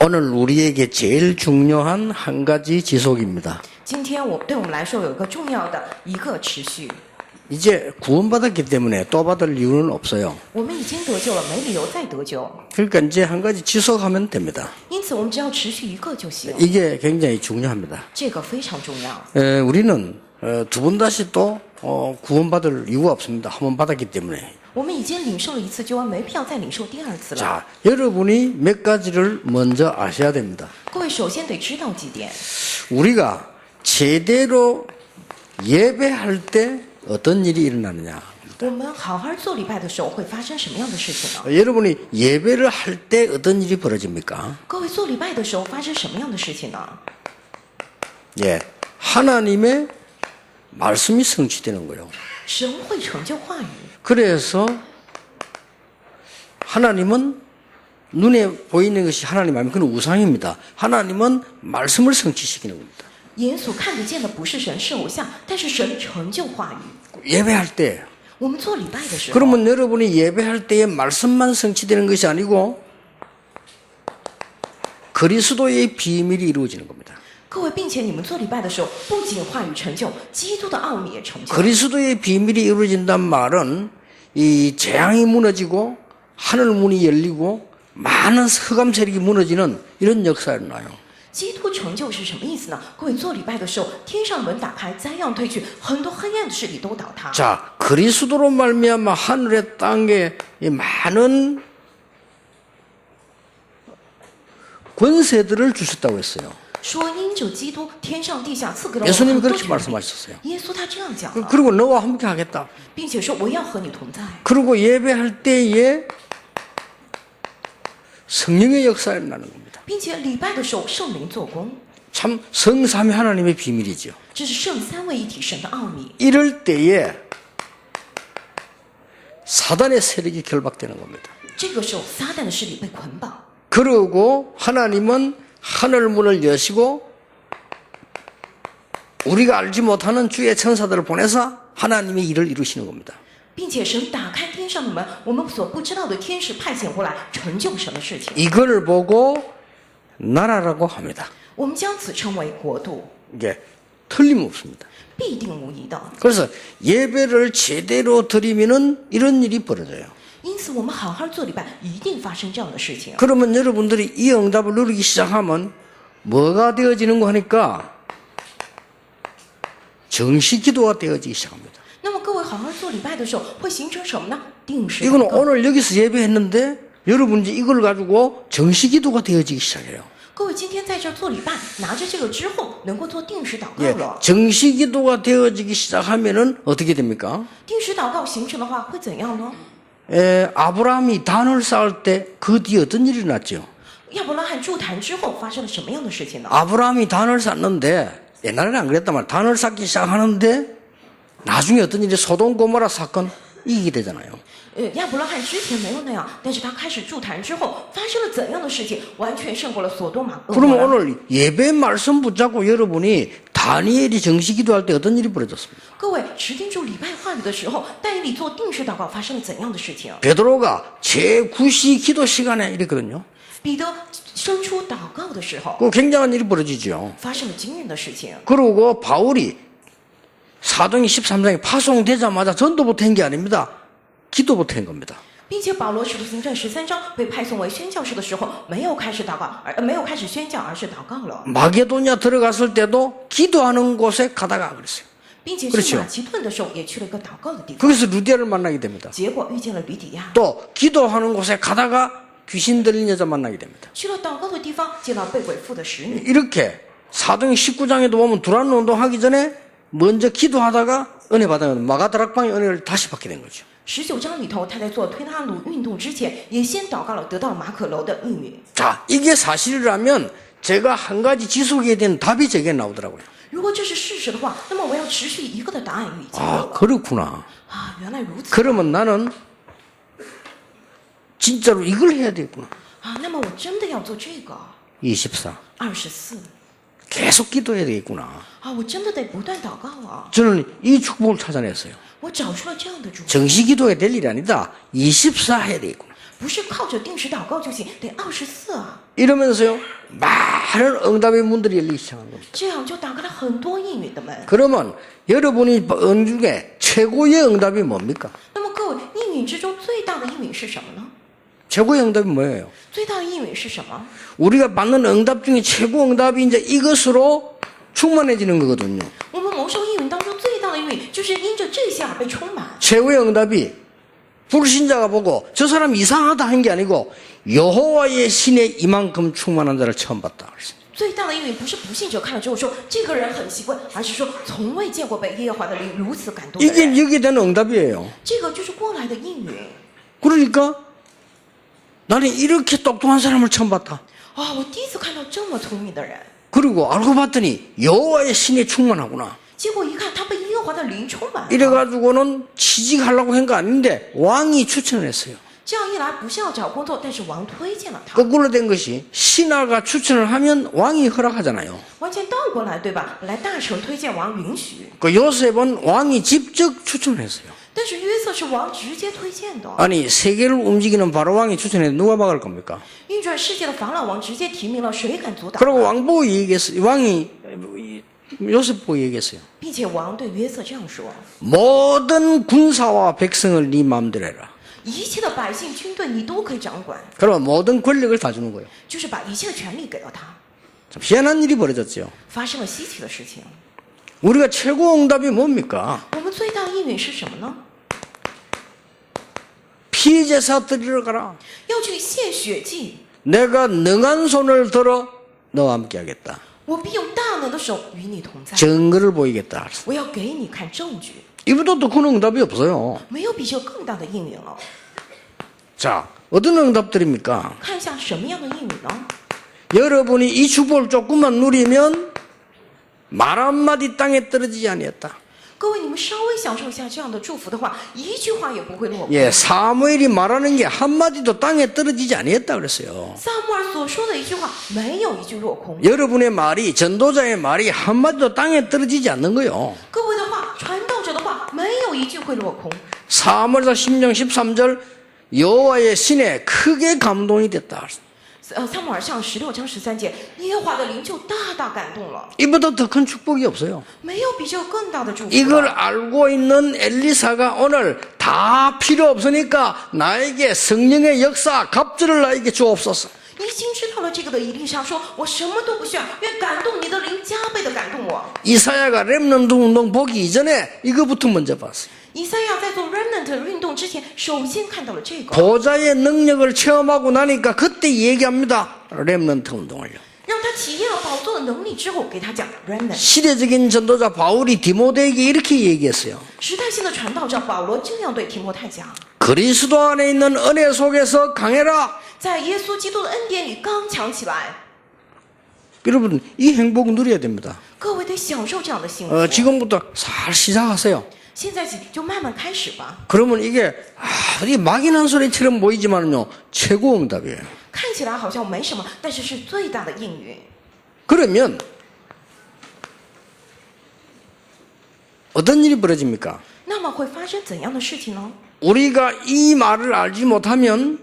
오늘 우리에게 제일 중요한 한 가지 지속입니다. 今天对我们来说有一个重要的一个持续。 이제 구원받았기 때문에 또 받을 이유는 없어요. 我们已经得救了，没理由再得救。 그러니까 이제 한 가지 지속하면 됩니다. 因此，我们只要持续一个就行。 이게 굉장히 중요합니다. 这个非常重要。 우리는 두 번 다시 또 구원받을 이유가 없습니다. 한 번 받았기 때문에. 我们已经领受了一次救恩，没必要再领受第二次了。 자, 여러분이 몇 가지를 먼저 아셔야 됩니다. 各位首先得知道几点： 우리가 제대로 예배할 때 어떤 일이 일어나느냐. 我们好好做礼拜的时候会发生什么样的事情呢？ 여러분이 예배를 할 때 어떤 일이 벌어집니까? 各位做礼拜的时候发生什么样的事情呢？ 예, 하나님의 말씀이 성취되는 거예요. 神会成就话语。 그래서 하나님은 눈에 보이는 것이 하나님 아니면 그건 우상입니다. 하나님은 말씀을 성취시키는 겁니다. 眼所看得见的不是神，是偶像，但是神成就话语。 예배할 때 我们做礼拜的时候， 그러면 여러분이 예배할 때에 말씀만 성취되는 것이 아니고 그리스도의 비밀이 이루어지는 겁니다. 各位，并且你们做礼拜的时候，不仅话语成就，基督的奥秘也成就。 그리스도의 비밀이 이루어진다는 말은 이 재앙이 무너지고 하늘 문이 열리고 많은 흑암 세력이 무너지는 이런 역사가 일어나요. 基督成就是什么意思呢？各位做礼拜的时候，天上的门打开，灾殃退去，很多黑暗的势力都倒塌。 자, 그리스도로 말미암아 하늘의 땅에 이 많은 권세들을 주셨다고 했어요. 说因着基督，天上地下赐给了我们 예수님이 很多 그렇게 权利。 말씀하셨어요. 耶稣他这样讲了， 그리고 너와 함께 하겠다. 并且说我要和你同在。 그리고 예배할 때에 성령의 역사가 일어나는 겁니다. 并且礼拜的时候，圣灵做工， 참 성삼위 하나님의 비밀이죠. 这是圣三位一体神的奥秘。 이럴 때에 사단의 세력이 결박되는 겁니다. 这个时候，撒旦的势力被捆绑， 그러고 하나님은 하늘 문을 여시고 우리가 알지 못하는 주의 천사들을 보내서 하나님의 일을 이루시는 겁니다. 并且神打开天上的门，我们所不知道的天使派遣过来，成就神的事情。 이걸 보고 나라라고 합니다. 我们将此称为国度， 이게 틀림없습니다. 必定无疑的。 그래서 예배를 제대로 드리면은 이런 일이 벌어져요. 因此，我们好好做礼拜，一定发生这样的事情。 그러면 여러분들이 이 응답을 누리기 시작하면 뭐가 되어지는가 하니까 정식 기도가 되어지기 시작합니다. 那么，各位好好做礼拜的时候，会形成什么呢？定时祷 이건 告。 오늘 여기서 예배했는데 여러분 이제 이걸 가지고 정식 기도가 되어지기 시작해요. 各位今天在这儿做礼拜，拿着这个之后，能够做定时祷告 예, 了。 정식 기도가 되어지기 시작하면은 어떻게 됩니까? 定时祷告形成的话，会怎样呢？ 아브라함이 단을 쌓을 때 그 뒤에 어떤 일이 났죠? 亚伯拉罕筑坛之后发生了什么样的事情呢？ 아브라함이 단을 쌓는데 옛날에는 안 그랬단 단을 쌓기 시작하는데 나중에 어떤 일이 소돔 고모라 사건 이기게 되잖아요. 亚伯拉罕之前没有那样，但是他开始筑坛之后，发生了怎样的事情？完全胜过了索多玛、俄摩 그러면 拉。 오늘 예배 말씀 붙잡고 여러분이 다니엘이 정식 기도할 때 어떤 일이 벌어졌습니까? 各位持定住礼拜话语的时候，但以理做定时祷告发生了怎样的事情？ 베드로가 제9시 기도 시간에 이랬거든요. 彼得生出祷告的时候， 그 굉장한 일이 벌어지죠. 发生了惊人的事情。 그리고 바울이 사도행 13장에 파송되자마자 전도부터 한 게 아닙니다. 기도부터 한 겁니다. 并且保罗使徒行传13章被派送为宣教士的时候，没有开始祷告，没有开始宣教，而是祷告了， 마게도냐 들어갔을 때도 기도하는 곳에 가다가 그랬어요. 并且 그렇죠 去马其顿的时候也去了一个祷告的地方， 거기서 루디아를 만나게 됩니다. 结果遇见了吕底亚， 또 기도하는 곳에 가다가 귀신 들린 여자 만나게 됩니다. 去了祷告的地方见到被鬼附的使女。 이렇게 사도행 19장에도 보면 두란 운동하기 전에 먼저 기도하다가 은혜 받으면 마가다락방의 은혜를 다시 받게 된 거죠. 19章里头，他在做推拉鲁运动之前，也先祷告了，得到了马可楼的应允。 자, 이게 사실이라면 제가 한 가지 지속해야 되는 답이 제게 나오더라고요. 如果这是事实的话，那么我要持续一个的答案已经有 아, 了。 그렇구나. 啊，原来如此。 그러면 나는 진짜로 이걸 해야 되겠구나. 啊，那么我真的要做这个。 24. 24 계속 기도해야 되겠구나. 啊，我真的得不断祷告啊！ 저는 이 축복을 찾아냈어요. 我找出了这样的主， 정식 기도가 될 일이 아니다. 24 해야 되겠구나. 不是靠着定时祷告就行，得24啊。 이러면서요, 많은 응답의 문들이 열리기 시작한 겁니다. 这样就打开了很多应允的门。 그러면 여러분이 본 중에 최고의 응답이 뭡니까? 那么各位，应允之中最大的应允是什么呢？ 최고의 응답이 뭐예요? 最大的应允是什么？ 우리가 받는 응답 중에 최고 응답이 이제 이것으로 충만해지는 거거든요. 我们蒙受应允当中最大的应允，就是因着这些而被充满。 최고의 응답이 불신자가 보고 저 사람 이상하다 한 게 아니고 여호와의 신에 이만큼 충만한 자를 처음 봤다 그랬어요. 最大的应允不是不信者看了之后说这个人很奇怪，而是说从未见过被耶和华的灵如此感动的 이게 人。 여기에 대한 응답이에요. 这个就是过来的应允。 그러니까 나는 이렇게 똑똑한 사람을 처음 봤다. 啊、我第一次看到这么聪明的人， 그리고 알고 봤더니 여호와의 신에 충만하구나. 结果一看他被耶和华的灵充满了。 이래가지고는 취직하려고 한 거 아닌데 왕이 추천을 했어요. 这样一来不是要找工作，但是王推荐了他。 거꾸로 된 것이 신하가 추천을 하면 왕이 허락하잖아요. 完全倒过来，对吧？本来大臣推荐王允许， 그 요셉은 왕이 직접 추천했어요. 但是约瑟是王直接推荐的。 아니 세계를 움직이는 바로 왕이 추천해서 누가 막을 겁니까? 运转世界的法老王直接提名了，谁敢阻挡？ 그리고 왕 보고 얘기했어요. 왕이 요셉 보고 얘기했어요. 并且王对约瑟这样说： 모든 군사와 백성을 네 마음대로 해라. 一切的百姓、军队你都可以掌管， 그러면 모든 권력을 다 주는 거예요. 就是把一切的权利给了他。 참 희한한 일이 벌어졌죠. 发生了稀奇的事情。 우리가 최고 응답이 뭡니까? 我们最大的应允是什么呢？ 피제사 드리러 가라. 要去献血祭， 내가 능한 손을 들어 너와 함께 하겠다. 我必用大能的手与你同在， 증거를 보이겠다. 我要给你看证据。 이보다 더 큰 응답이 없어요. 没有比这更大的应允了。 자, 어떤 응답들입니까? 看一下什么样的应允呢？ 여러분이 이 축복을 조금만 누리면 말 한마디 땅에 떨어지지 아니었다. 各位，你们稍微享受一下这样的祝福的话，一句话也不会落空。 예, 사무엘이 말하는 게 한마디도 땅에 떨어지지 아니었다 그랬어요. 撒母耳所说的一句话，没有一句落空。 여러분의 말이, 전도자의 말이 한마디도 땅에 떨어지지 않는 거예요. 各位的话，传道者的话，没有一句会落空。 사무엘서 10장 13절 여호와의 신에 크게 감동이 됐다. 撒母耳上16章13节，耶和华的灵就大大感动了， 이보다 더 큰 축복이 없어요. 没有比这个更大的祝福 이걸 了。 알고 있는 엘리사가 오늘 다 필요 없으니까 나에게 성령의 역사 갑절을 나에게 주옵소서. 已经知道了这个的以利沙说：“我什么都不需要，愿感动你的灵加倍的感动我。 이사야가 렘넌트 운동 보기 이전에 이거부터 먼저 봤어요. 以赛亚在做 remnant 运动之前，首先看到了这个， 보좌의 능력을 체험하고 나니까 그때 얘기합니다. 렘넌트 운동을요. 让他体验了宝座的能力之后，给他讲 remnant。 시대적인 전도자 바울이 디모데에게 이렇게 얘기했어요. 时代性的传道者保罗这样对提摩太讲： 그리스도 안에 있는 은혜 속에서 강해라. 在耶稣基督的恩典里刚强起来。 여러분 이 행복 누려야 됩니다. 各位得享受这样的幸福。 지금부터 살 시작하세요. 现在起就慢慢开始吧。 그러면 이게 어디 막연한 소리처럼 보이지만요 최고 응답이에요. 看起来好像没什么，但是是最大的应允。 그러면 어떤 일이 벌어집니까? 那么会发生怎样的事情呢？ 우리가 이 말을 알지 못하면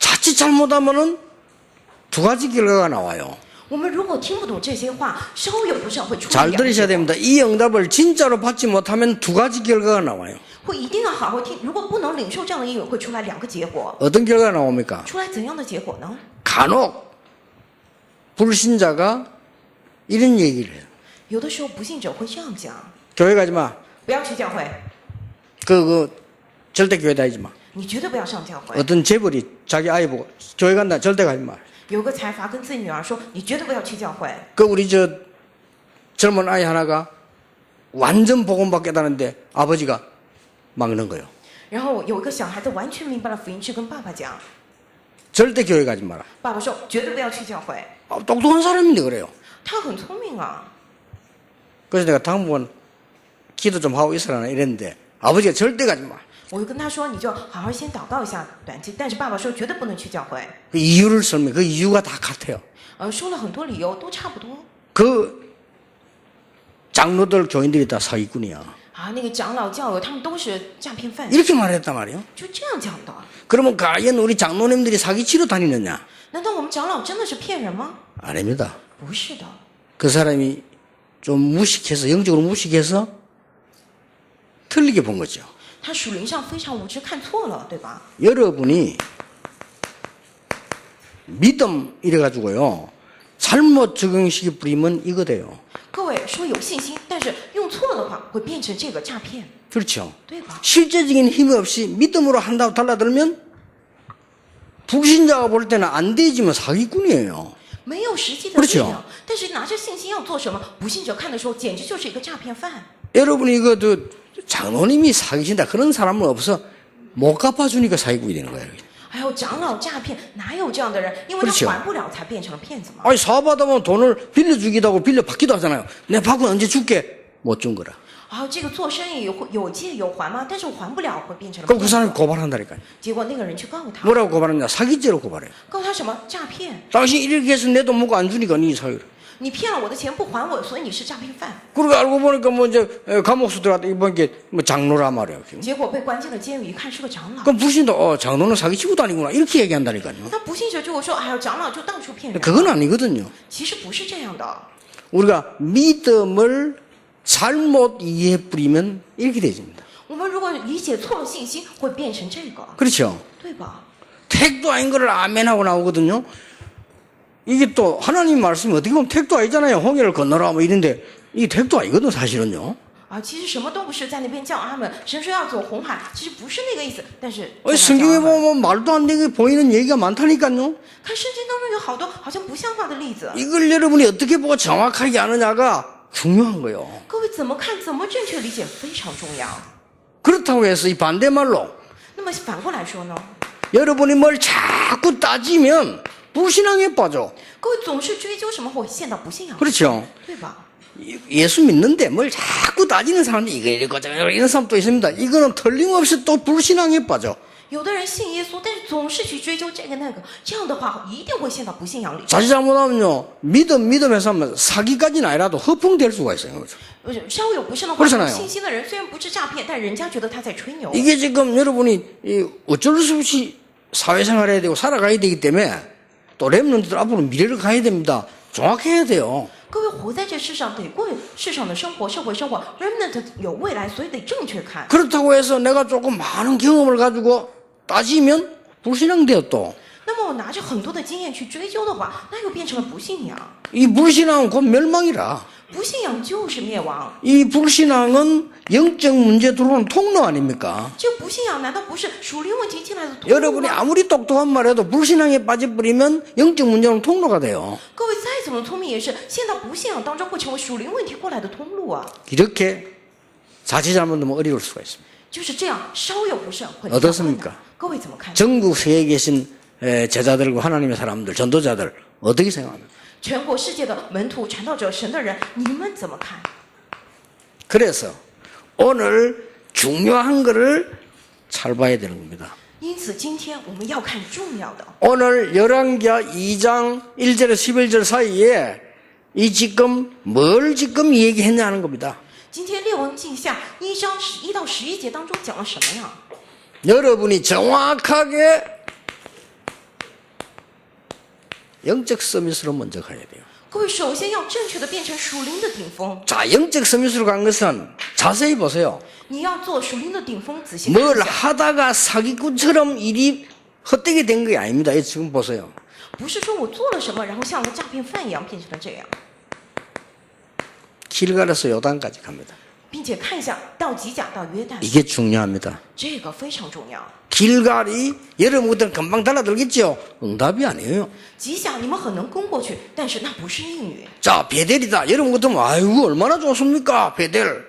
자칫 잘못하면은 두 가지 결과가 나와요. 我们如果听不懂这些话，稍有不慎会出现 잘 两个 들으셔야 结果 됩니다. 이 응답을 진짜로 받지 못하면 두 가지 결과가 나와요. 会一定要好好听。如果不能领受这样的应允，会出来两个结果。 어떤 결과가 나옵니까? 出来怎样的结果呢？ 간혹 불신자가 이런 얘기를 해요. 有的时候不信者会这样讲： 교회 가지 마. 不要去教会， 절대 교회 다니지 마. 你绝对不要上教会。 어떤 재벌이 자기 아이 보고 교회 간다 절대 가지 마. 有个财阀跟自己女儿说：“你绝对不要去教会。 우리 젊은 아이 하나가 완전 복음 받겠다는데 아버지가 막는 거예요. ”然后有一个小孩子完全明白了福音，去跟爸爸讲。 절대 교회 가지 마라. 爸爸说：“绝对不要去教会。 똑똑한 사람인데 그래요. 他很聪明啊。 그래서 내가 당분간 기도 좀 하고 있으라나 이랬는데 아버지가 절대 가지 마. 我就跟他说：“你就好好先祷告一下短期。”但是爸爸说：“绝对不能去教会。 그 이유를 설명해. 그 이유가 다 같아요. 说了很多理由，都差不多。 그 장로들 교인들이 다 사기꾼이야. 啊，那个长老教友他们都是诈骗犯， 이렇게 말했단 말이에요. 就这样讲的。 그러면 과연 우리 장로님들이 사기치러 다니느냐? 难道我们长老真的是骗人吗？ 아닙니다. 不是的， 그 사람이 좀 무식해서 영적으로 무식해서 틀리게 본 거죠. 他属灵上非常无知，看错了，对吧？ 여러분이 믿음 이래가지고요 잘못 적용시켜 뿌리면 이거 돼요. 各位说有信心，但是用错的话会变成这个诈骗， 그렇죠. 对吧？ 실제적인 힘이 없이 믿음으로 한다고 달라들면 불신자가 볼 때는 안 되지만 사기꾼이에요. 没有实际的 그렇죠 力量，但是拿着信心要做什么？不信者看的时候，简直就是一个诈骗犯。 여러분이 이거 장로님이 사기친다 그런 사람은 없어 못 갚아주니까 사기꾼이 되는 거예요. 还有长老诈骗，哪有这样的人？因为 그렇죠 他还不了，才变成了骗子嘛。 아니 사업하다보면 돈을 빌려주기도 하고 빌려받기도 하잖아요. 내가 받고 언제 줄게? 못 준 거라. 啊，这个做生意有借有还吗？但是我还不了，会变成了 그럼 그 骗 사람이 子。 고발한다니까요. 结果那个人去告他， 뭐라고 고발하냐? 사기죄로 고발해요. 告他什么？诈骗！ 당신 이렇게 해서 내 돈 먹고 안 주니까 니 사기를. 你骗了我的钱不还我，所以你是诈骗犯。 그리고 알고 보니까 뭐 이제 감옥수 들어갔다 이번 게뭐 장로라 말이야. 结果被关进了监狱，一看是个长老。 그럼 불신도 장로는 사기치고 다니구나 이렇게 얘기한다니까요. 那不信者就会说：“哎呦，长老就到处骗人。” 그건 아니거든요. 其实不是这样的。 우리가 믿음을 잘못 이해해 뿌리면 이렇게 되집니다. 我们如果理解错了信息，会变成这个， 그렇죠. 对吧？ 택도 아닌 거를 아멘하고 나오거든요. 이게 또 하나님 말씀이 어떻게 보면 택도 아니잖아요. 홍해를 건너라 뭐 이런데 이게 택도 아니거든 사실은요. 啊，其实什么都不是，在那边叫阿门。神说要走红海，其实不是那个意思。但是 성경에 在那叫阿门 보면 말도 안 되게 보이는 얘기가 많다니까요. 看圣经当中有好多好像不像话的例子。 이걸 여러분이 어떻게 보고 정확하게 아느냐가 중요한 거예요. 各位怎么看，怎么正确理解非常重要。 그렇다고 해서 이 반대말로 那么反过来说呢？ 여러분이 뭘 자꾸 따지면 불신앙에 빠져. 各位总是追究什么，会陷到不信仰， 그렇죠. 对吧？ 예수 믿는데 뭘 자꾸 따지는 사람이 이거 이거 저거 이런 사람도 있습니다. 이거는 틀림없이 또 불신앙에 빠져. 有的人信耶稣，但是总是去追究这个那个，这样的话一定会陷到不信仰里。 자칫 잘못하면요 믿음에서 하면 사기까지는 아니라도 허풍될 수가 있어요. 稍微有不慎的话， 그렇잖아요 信心的人虽然不是诈骗，但人家觉得他在吹牛。 이게 지금 여러분이 어쩔 수 없이 사회생활해야 되고 살아가야 되기 때문에 또 렘넌트들 앞으로 미래를 가야 됩니다. 정확해야 돼요. 各位活在这世上，得过世上的生活，社会生活 ，remnant 有未来，所以得正确看。 그렇다고 해서 내가 조금 많은 경험을 가지고 따지면 불신앙 되었또. 那么我拿着很多的经验去追究的话，那又变成了不信仰。 이 불신앙은 곧 멸망이라. 不信仰就是灭亡。 이 불신앙은 영적 문제 들어오는 통로 아닙니까? 这不信仰难道不是属灵问题进来的通路 여러분이 吗？ 아무리 똑똑한 말해도 불신앙에 빠져버리면 영적 문제는 통로가 돼요. 各位再怎么聪明，也是陷到不信仰当中，会成为属灵问题过来的通路啊。 이렇게 자칫 잘못하면 어려울 수가 있습니다. 就是这样，稍有不慎会 어떻습니까? 各位怎么看？ 전국 세계에 계신 제자들과 하나님의 사람들, 전도자들 어떻게 생각합니까? 全国世界的门徒、传道者、神的人，你们怎么看？ 그래서 오늘 중요한 거를 잘 봐야 되는 겁니다. 因此，今天我们要看重要的。 오늘 열왕기하 2장 1절에서 11절 사이에 이 지금 뭘 지금 얘기했냐 하는 겁니다. 今天列王记下1章11到11节当中讲了什么呀？ 여러분이 정확하게 영적 서밋으로 먼저 가야 돼요. 各位首先要正确的变成属灵的顶峰。 자, 영적 서밋으로 간 것은 자세히 보세요. 你要做属灵的顶峰，仔细看 뭘 一下， 하다가 사기꾼처럼 일이 헛되게 된 게 아닙니다. 지금 보세요. 不是说我做了什么，然后像个诈骗犯一样变成了这样， 길갈에서 요단까지 갑니다. 并且看一下到吉甲到约旦， 이게 중요합니다. 这个非常重要。 길갈이 여러분들 금방 달라들겠죠? 응답이 아니에요. 吉甲你们很能攻过去，但是那不是应允。 자, 베델이다. 여러분 같으면 아이고 얼마나 좋습니까? 베델.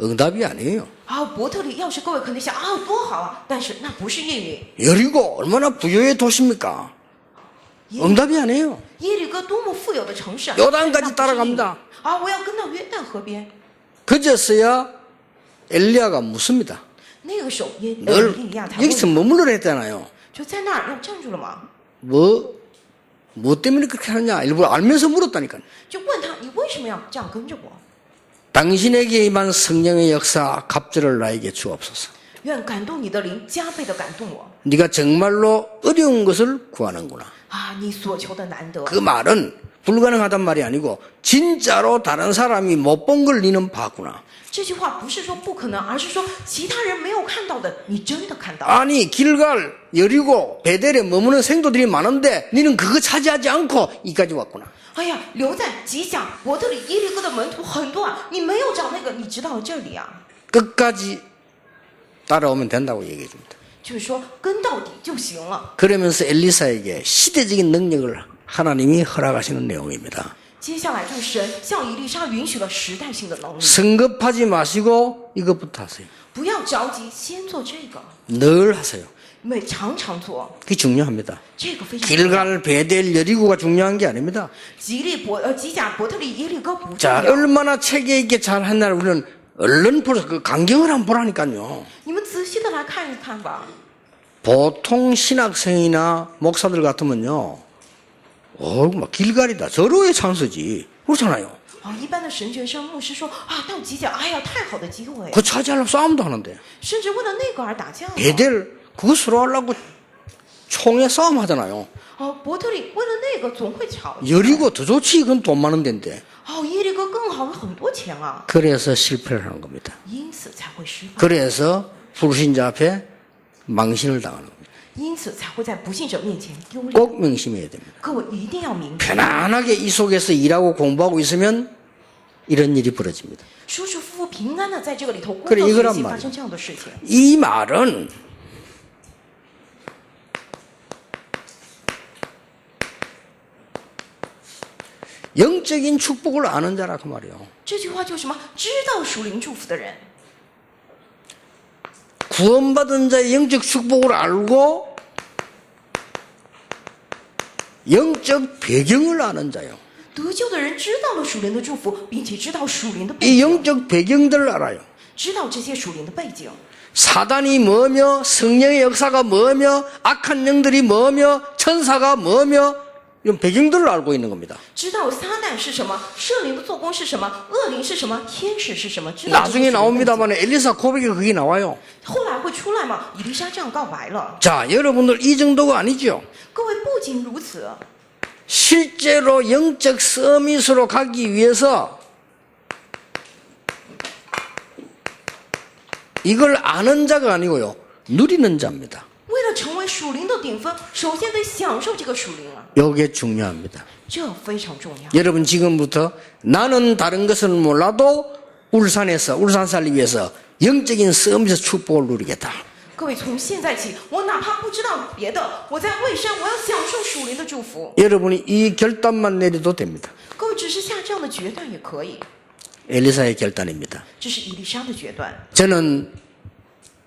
응답이 아니에요. 啊，伯特利，要是各位可能想啊，多好啊，但是那不是应允。 여리고 얼마나 부유의 도시입니까? 응답이 아니에요. 耶利哥多么富有的城市啊！ 요단까지 따라갑니다. 啊，我要跟到约旦河边。 그제서야 엘리야가 묻습니다. 那个时候耶늘 利亚才问 여기서 머물러 했잖아요. 就在那儿要站住了吗？ 뭐 때문에 그렇게 하느냐? 일부러 알면서 물었다니까요. 就问他，你为什么要这样跟着我？ 당신에게 임한 성령의 역사 갑절을 나에게 주옵소서. 愿感动你的灵加倍的感动我 네가 정말로 어려운 것을 구하는구나. 啊！你所求的难得， 그 말은 불가능하단 말이 아니고 진짜로 다른 사람이 못 본 걸 니는 봤구나. 这句话不是说不可能，而是说其他人没有看到的，你真的看到了。 아니 길갈, 여리고, 베델에 머무는 생도들이 많은데 니는 그거 차지하지 않고 이까지 왔구나. 哎呀，留在吉甲、伯特里、耶利哥的门徒很多啊，你没有找那个，你知道这里啊， 끝까지 따라오면 된다고 얘기해 줍니다. 就是说跟到底就行了。 그러면서 엘리사에게 시대적인 능력을 하나님이 허락하시는 내용입니다. 接下来就是神向以利沙允许了时代性的能力， 성급하지 마시고 이것부터 하세요. 不要着急，先做这个， 늘 하세요. 因为常常做， 그게 중요합니다. 这个非常重要。 길갈, 베델, 여리고가 중요한 게 아닙니다. 吉甲、伯特利、耶利哥不重 자, 要， 얼마나 체계 있게 잘 했나를 우리는 얼른 보러 그 강경을 한번 보라니까요. 你们仔细的来看一看吧。 보통 신학생이나 목사들 같으면요, 막 길갈이다. 절호의 찬스지. 그렇잖아요. 啊，一般的神学生牧师说啊，到吉甲，哎呀，太好的机会， 그거 차지하려고 싸움도 하는데. 甚至为了那个而打架呢。 베델, 그거 서로 하려고 총에 싸움 하잖아요. 哦，伯特利为了那个总会吵。 여리고 더 좋지. 그건 돈 많은 데인데. 哦，耶利哥更好，有很多钱啊， 그래서 실패를 하는 겁니다. 因此才会失败， 그래서 불신자 앞에 망신을 당하는 겁니다. 因此才会在不信者面前丢脸。 꼭 명심해야 됩니다. 各位一定要明白， 편안하게 이 속에서 일하고 공부하고 있으면 이런 일이 벌어집니다. 舒舒服服、平安的在这个里头工 그래 作 이거란 学习， 말이야. 发生这样的事情。 이 말은 영적인 축복을 아는 자라 그 말이에요. 这句话就是什么？知道属灵祝福的人， 구원받은 자의 영적 축복을 알고 영적 배경을 아는 자요. 得救的人知道了属灵的祝福，并且知道属灵的背 이 景， 영적 배경들을 알아요. 知道这些属灵的背景， 사단이 뭐며 성령의 역사가 뭐며 악한 영들이 뭐며 천사가 뭐며 이런 배경들을 알고 있는 겁니다. 知道撒旦是什么，圣灵的做工是什么，恶灵是什么，天使是什么，知道这些 나중에 属灵的背景 나옵니다만 엘리사 고백이 거기 나와요. 后来会出来吗？以利沙这样告白了。 자, 여러분들 이 정도가 아니죠. 各位不仅如此， 실제로 영적 서밋으로 가기 위해서 이걸 아는 자가 아니고요. 누리는 자입니다. 为了成为属灵的顶峰，首先得享受这个属灵啊， 이게 중요합니다. 这非常重要。 여러분 지금부터 나는 다른 것은 몰라도 울산 살기 위해서 영적인 서밋의 축복을 누리겠다. 各位从现在起，我哪怕不知道别的，我在蔚山，我要享受属灵的祝福。 여러분이 이 결단만 내려도 됩니다. 各位只是下这样的决断也可以， 엘리사의 결단입니다. 这是以利沙的决断。 저는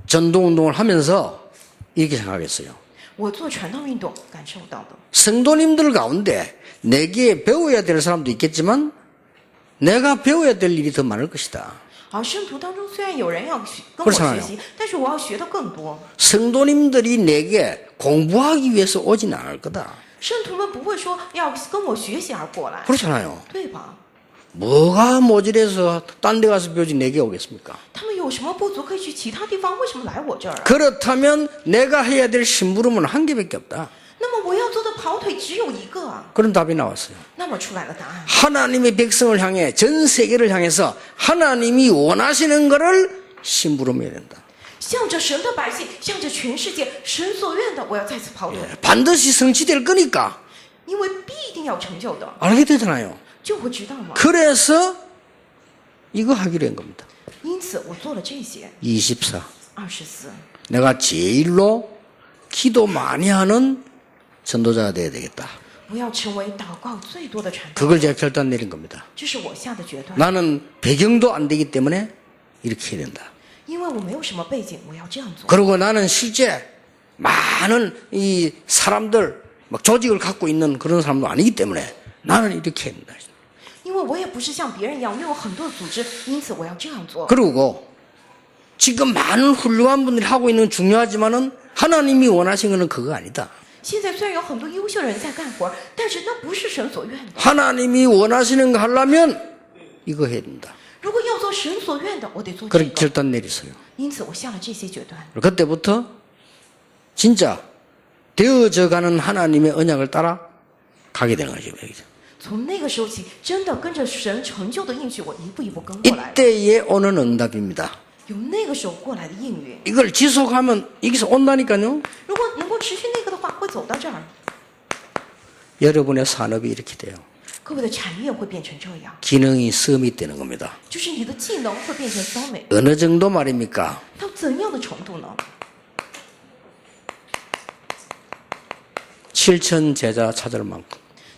전도운동을 하면서 이렇게 생각했어요. 我做传道运动感受到的， 성도님들 가운데 내게 배워야 될 사람도 있겠지만 내가 배워야 될 일이 더 많을 것이다. 而圣徒当中虽然有人要跟我学习，但是我要学的更多。 성도님들이 내게 공부하기 위해서 오진 않을 거다. 圣徒们不会说要跟我学习而过来， 그렇잖아요. 对吧？ 뭐가 모질해서 딴 데 가서 배우지 내게 오겠습니까? 他们有什么不足可以去其他地方，为什么来我这儿啊？ 그렇다면 내가 해야 될 심부름은 한 개밖에 없다. 那么我要做的跑腿只有一个啊。 그런 답이 나왔어요. 那么出来了答案， 하나님의 백성을 향해 전 세계를 향해서 하나님이 원하시는 것을 심부름해야 된다. 向着神的百姓，向着全世界，神所愿的，我要再次跑腿， 반드시 성취될 거니까 因为必定要成就的， 알게 되잖아요. 就会知道嘛。 그래서 이거 하기로 한 겁니다. 因此我做了这些。 24. 24， 내가 제일로 기도 많이 하는 전도자가 돼야 되겠다. 不要成为祷告最多的传道， 그걸 제가 결단 내린 겁니다. 这是我下的决断。 나는 배경도 안 되기 때문에 이렇게 해야 된다. 因为我没有什么背景，我要这样做。 그리고 나는 실제 많은 이 사람들 막 조직을 갖고 있는 그런 사람도 아니기 때문에 나는 이렇게 해야 된다. 因为我也不是像别人一样拥有很多的组织，因此我要这样做。 그리고 지금 많은 훌륭한 분들이 하고 있는 건 중요하지만은 하나님이 원하신 것은 그거 아니다. 现在虽然有很多优秀的人在干活，但是那不是神所愿的。 하나님이 원하시는 거 하려면 이거 해야 된다. 如果要做神所愿的，我得做这 그렇게 个。 결단 내렸어요. 因此，我下了这些决断。 그때부터 진짜 되어져가는 하나님의 언약을 따라 가게 되는 거죠. 从那个时候起，真的跟着神成就的应许，我一步一步跟过来了。 이때에 오는 응답입니다. 有那个时候过来的应允， 이걸 지속하면 여기서 온다니까요. 如果能够持续那个的话，会走到这儿。 여러분의 산업이 이렇게 돼요. 各位的产业会变成这样， 기능이 서밋되는 겁니다. 就是你的技能会变成骚美， 어느 정도 말입니까? 到怎样的程度呢？ 7천 제자 찾을 만큼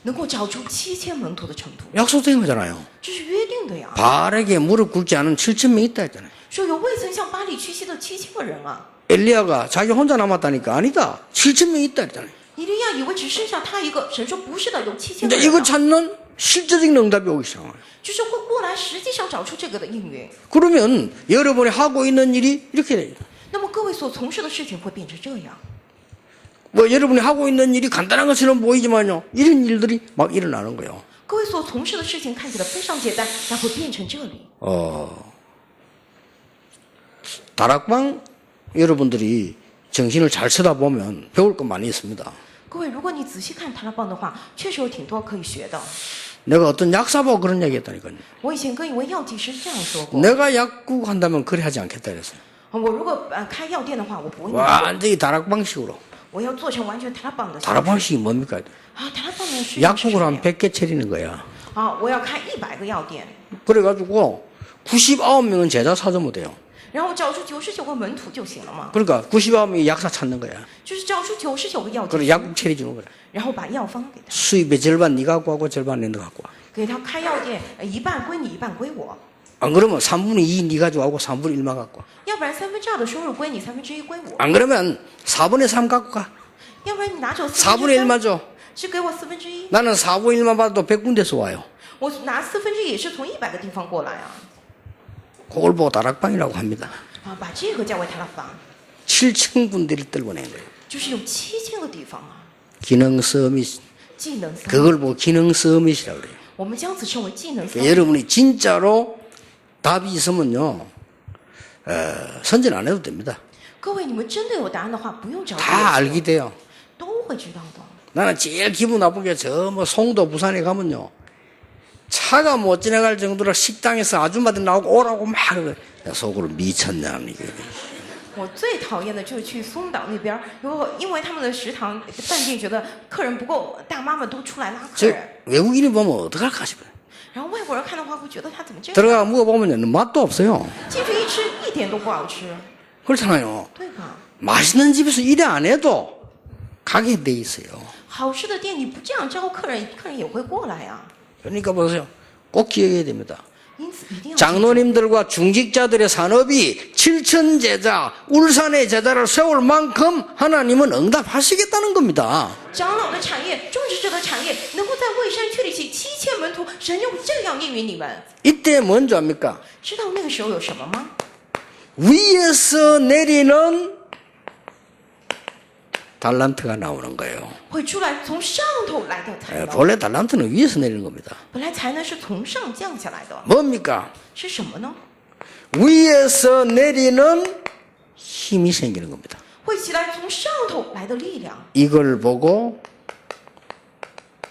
能够找出7000门徒的程度， 약속된 거잖아요. 这是约定的呀。 바알에게 무릎 꿇지 않은 7천 명 있다 했잖아요. 说有未曾向巴黎屈膝的7000个人啊， 엘리야가 자기 혼자 남았다니까 아니다. 7천 명 있다 했잖아요. 以利亚以为只剩下他一个，神说不是的，有7000 근데 个人 이거 啊、 찾는 실제적인 응답이 오기 시작해요. 就是会过来，实际上找出这个的应允。 그러면 여러분이 하고 있는 일이 이렇게 돼요. 那么各位所从事的事情会变成这样。 뭐 여러분이 하고 있는 일이 간단한 것처럼 보이지만요. 이런 일들이 막 일어나는 거예요. 各位所从事的事情看起来非常简单，但会变成这里。 다락방 여러분들이 정신을 잘 쳐다보면 배울 거 많이 있습니다. 各位，如果你仔细看塔拉棒的话，确实有挺多可以学的。 내가 어떤 약사보고 그런 얘기 했다니까요. 我以前跟一位药剂师这样说过， 내가 약국 한다면 그래 하지 않겠다 그랬어요. 我如果开药店的话，我不会那么做， 완전히 다락방식으로. 我要做成完全塔拉棒的形式。 다락방식이 뭡니까? 啊，塔拉棒呢是样是 약국을 什么 한 呀 100개 차리는 거야. 啊，我要开100个药店， 그래가지고 99명은 제자 찾으면 돼요. 然后找出99个门徒就行了嘛， 그러니까 99명이 약사 찾는 거야. 就是找出99个药 그리고 剂， 약국 차려주는 거야. 然后把药方给他， 수입의 절반 네가 갖고 하고 절반 내가 갖고 와. 给他开药店，一半归你，一半归我， 안 그러면 3분의 2 네가 가지고 3분의 1만 갖고 와. 要不然2/3的收入归你1/3归我， 안 그러면 4분의 3 갖고 가. 要不然你拿走 4분의 1만 1/4， 줘. 是给我1/4， 나는 4분의 1만 받아도 100군데서 와요. 我拿1/4也是从100个地方过来啊， 그걸 보고 다락방이라고 합니다. 啊，把这个叫为塔拉棒， 7천 군데를 떨궈낸 거예요. 就是有7000个地方啊， 기능 서밋. 技能三， 그걸 보고 기능 서밋이라고 그래요. 我们将此称为技能三。 그러니까 여러분이 진짜로 답이 있으면요. 선전 안 해도 됩니다. 各位，你们真的有答案的话，不用找 다 别人 알게 돼요. 都会知道的。 나는 제일 기분 나쁜 게 저 뭐 송도 부산에 가면요. 차가 못 지나갈 정도로 식당에서 아줌마들 나오고 오라고 막 그래. 야, 속으로 미쳤냐 이게. 我最讨厌的就是去松岛那边儿，因为他们的食堂饭店觉得客人不够，大妈们都出来拉客 저 人， 외국인이 보면 어떡할까 싶어요. 然后外国人看的话会觉得他怎么这样？ 들어가 먹어보면 맛도 없어요. 进去一吃一点都不好吃， 그렇잖아요. 对吧？ 맛있는 집에서 일을 안 해도 가게 돼 있어요. 好吃的店你不这样招客人，客人也会过来呀、 그러니까 보세요. 꼭 기억해야 됩니다. 因此一定要记住 장로님들과 중직자들의 산업이 7천 제자, 울산의 제자를 세울 만큼 하나님은 응답하시겠다는 겁니다. 长老的产业、种植者的产业，能够在蔚山确立起7000门徒，神就这样应允你们。 이때 뭔지 압니까? 知道那个时候有什么吗？ 위에서 내리는 달란트가 나오는 거예요. 会出来从上头来的才能， 본래 달란트는 위에서 내리는 겁니다. 本来才能是从上降下来的， 뭡니까? 是什么呢？ 위에서 내리는 힘이 생기는 겁니다. 会起来从上头来的力量， 이걸 보고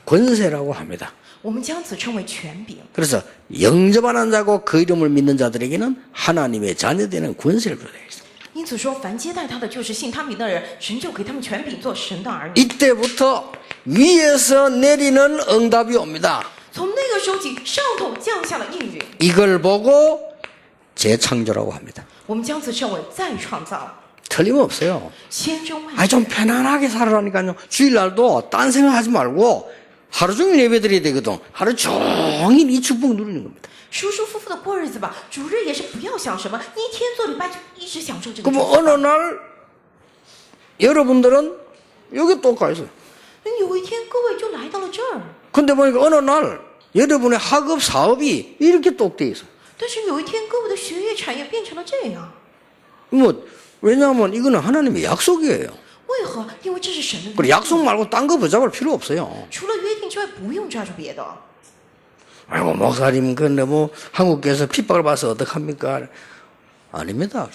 권세라고 합니다. 我们将此称为权柄。 그래서 영접하는 자고 그 이름을 믿는 자들에게는 하나님의 자녀되는 권세를 주어야 있습니다. 因此说，凡接待他的，就是信他名的人，神就给他们权柄做神的儿女。 이때부터 위에서 내리는 응답이 옵니다. 从那个时候起，上头降下了应允， 이걸 보고 재창조라고 합니다. 我们将此称为再创造。 틀림없어요. 千真万 아니 确， 좀 편안하게 살아라니까요. 주일날도 딴 생각하지 말고 하루 종일 예배드려야 되거든. 하루 종일 이 축복 누리는 겁니다. 舒舒服服的过日子吧。主日也是不要想什么，一天做礼拜就一直享受这个祝 그럼 福 어느 吧。 날 여러분들은 여기 또 가 있어요. 有一天，各位就来到了这儿， 근데 보니까 어느 날 여러분의 학업 사업이 이렇게 똑 돼 있어요. 但是有一天，各位的学业产业变成了这样， 뭐 왜냐하면 이거는 하나님의 약속이에요. 为何？因为这是神的 그리고 约定， 약속 말고 딴 거 붙잡을 필요 없어요. 除了约定之外，不用抓住别的。 아이고 목사님 그 너무 한국교회에서 핍박을 받아서 어떡합니까? 아닙니다.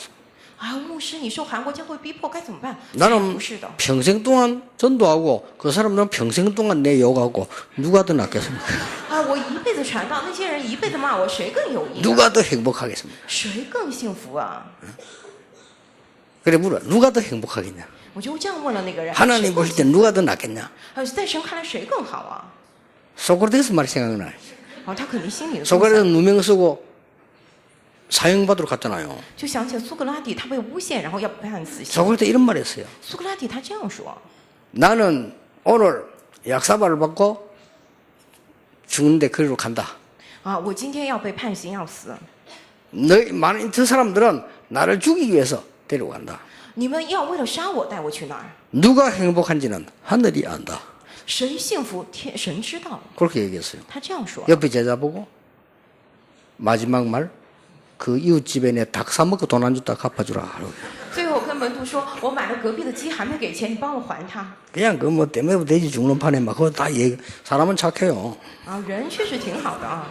啊，牧师，你受韩国教会逼迫该怎么办？ 나는 不是的， 평생 동안 전도하고 그 사람들은 평생 동안 내 욕하고 누가 더 낫겠습니까? 啊，我一辈子传道，那些人一辈子骂我，谁更有益啊？ 누가 더 행복하겠습니까? 谁更幸福啊？ 그래 물어 누가 더 행복하겠냐? 我就这样问了那个人， 하나님 보실 때 누가 더 낫겠냐? 在神看来谁更好啊？ 소크라테스 말이 생각나. 哦，他肯定心里的这么 소크라테스 想 누명 쓰고 사형받으러 갔잖아요. 就想起苏格拉底，他被诬陷，然后要判死刑。 소크라테스 이런 말 했어요. 苏格拉底他这样说： 나는 오늘 약사발을 받고 죽는데 그리로 간다. 啊，我今天要被判刑要死， 너희 많은 저 사람들은 나를 죽이기 위해서 데려간다. 你们要为了杀我带我去哪儿？ 누가 행복한지는 하늘이 안다. 谁幸福，天神知道。 그렇게 얘기했어요. 他这样说。 옆에 제자 보고 마지막 말 그 이웃집에 내 닭 사먹고 돈 안 줬다 갚아주라. 最后跟门徒说：“我买了隔壁的鸡，还没给钱，你帮我还他。 그냥 그 뭐 때문에 돼지 죽는 판에 막 그거 다 얘기. 사람은 착해요. ”啊，人确实挺好的啊。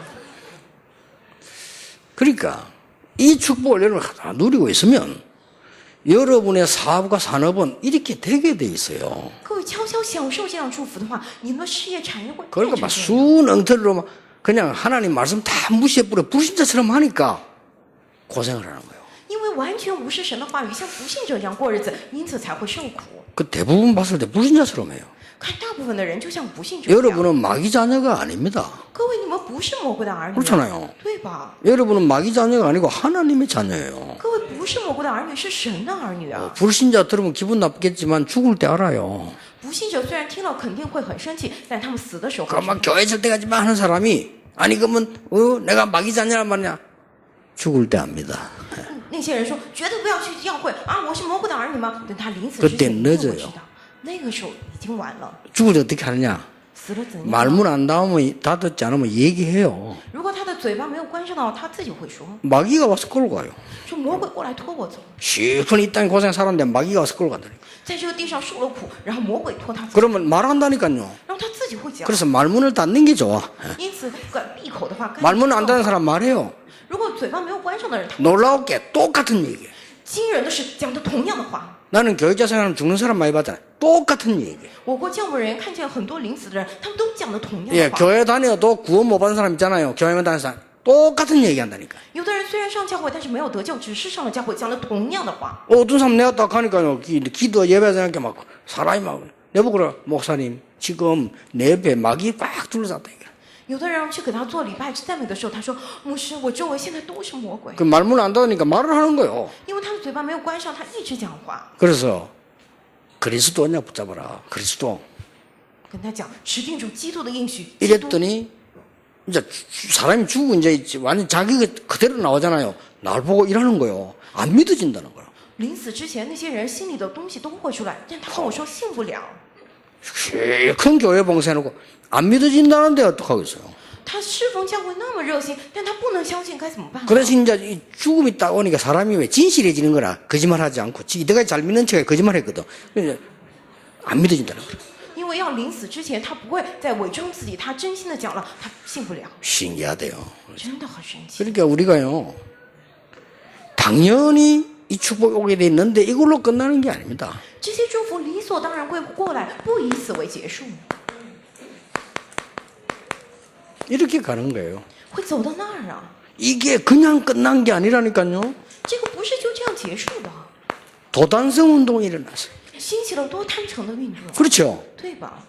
그러니까 이 축복을 여러분 다 누리고 있으면 여러분의 사업과 산업은 이렇게 되게 돼 있어요. 各位悄悄享受这样祝福的话，你们的事业产业会变 그러니까 成 막 这样。 순엉터리로 막 그냥 하나님 말씀 다 무시해버려 불신자처럼 하니까 고생을 하는 거예요. 因为完全无视神的话语，像不信者一样过日子，因此才会受苦。 그 대부분 봤을 때 불신자처럼 해요. 看大部分的人就像不信者一样。 여러분은 마귀 자녀가 아닙니다. 各位，你们不是魔鬼的儿女， 그렇잖아요. 对吧？ 여러분은 마귀 자녀가 아니고 하나님의 자녀예요. 各位不是魔鬼的儿女，是神的儿女啊！ 불신자 들으면 기분 나쁘겠지만 죽을 때 알아요. 不信者虽然听了肯定会很生气，但他们死的时候会知道 그막 교회 절대 가지 마 하는 사람이 아니 그러면 내가 마귀 자녀란 말이냐 죽을 때 압니다. 那些人说绝对不要去教会啊！我是魔鬼的儿女吗？等他临死之 그때 前，一定会 늦어요 知道，那个时候已经晚了。 죽을 때 어떻게 하느냐? 死了怎样？ 말문 안 닫으면 닫지 않으면 얘기해요. 如果他的嘴巴没有关上的话，他自己会说， 마귀가 와서 끌고 가요. 说魔鬼过来拖我走， 실컷 이 땅에 고생 살았는데 마귀가 와서 끌고 간다니까. 在这个地上受了苦，然后魔鬼拖他走， 그러면 말한다니까요. 然后他自己会讲。 그래서 말문을 닫는 게 좋아. 因此，闭口的话，该 말문 안 닫는 사람 말해요. 如果嘴巴没有关上的人，他 놀라울 게 똑같은 얘기예요. 惊人的是讲的同样的话。 나는 교육자 생활하면 죽는 사람 많이 봤잖아요. 똑같은 얘기예요. 我国教牧人员看见很多临死的人，他们都讲的同样 예, 的话。 교회 다녀도 구원 못 받은 사람 있잖아요. 교회만 다니는 사람. 똑같은 얘기 한다니까. 有的人虽然上教会，但是没有得救，只是上了教会，讲了同样的话。 어떤 사람 내가 딱 가니까요. 기도 예배 생각해 막 사람이 막 내보고 그래. 목사님 지금 내 옆에 마귀 꽉 둘러쌌다. 有的人去给他做礼拜赞美的时候，他说：“牧师，我周围现在都是魔鬼， 그 말문 안 닫으니까 말을 하는 거예요. 因为他的嘴巴没有关上，他一直讲话。 그래서 그리스도 언약 붙잡아라. 그리스도. ”跟他讲，持定主基督的应许。基督 이랬더니 이제 사람이 죽고 이제 완전 자기가 그대로 나오잖아요. 날 보고 일하는 거예요. 안 믿어진다는 거예요. 临死之前，那些人心里的东西都会出来，但他跟我说信不了。 큰 교회 봉사해놓고 안 믿어진다는데 어떡하겠어요. 他侍奉教会那么热心，但他不能相信，该怎么办？ 그래서 이제 이 죽음이 딱 오니까 사람이 왜 진실해지는 거라 거짓말하지 않고 이때까지 잘 믿는 척에 거짓말했거든. 그래서 안 믿어진다는 거예요. 因为要临死之前，他不会再伪装自己，他真心的讲了，他信不了， 신기하대요. 真的很神奇。 그러니까 우리가요 당연히 이 축복이 오게 돼 있는데 이걸로 끝나는 게 아닙니다. 这些祝福理所当然会过来，不以此为结束， 이렇게 가는 거예요. 会走到那儿啊。 이게 그냥 끝난 게 아니라니까요. 这个不是就这样结束的， 도단성 운동이 일어났어요. 兴起了多贪诚的运动， 그렇죠. 对吧？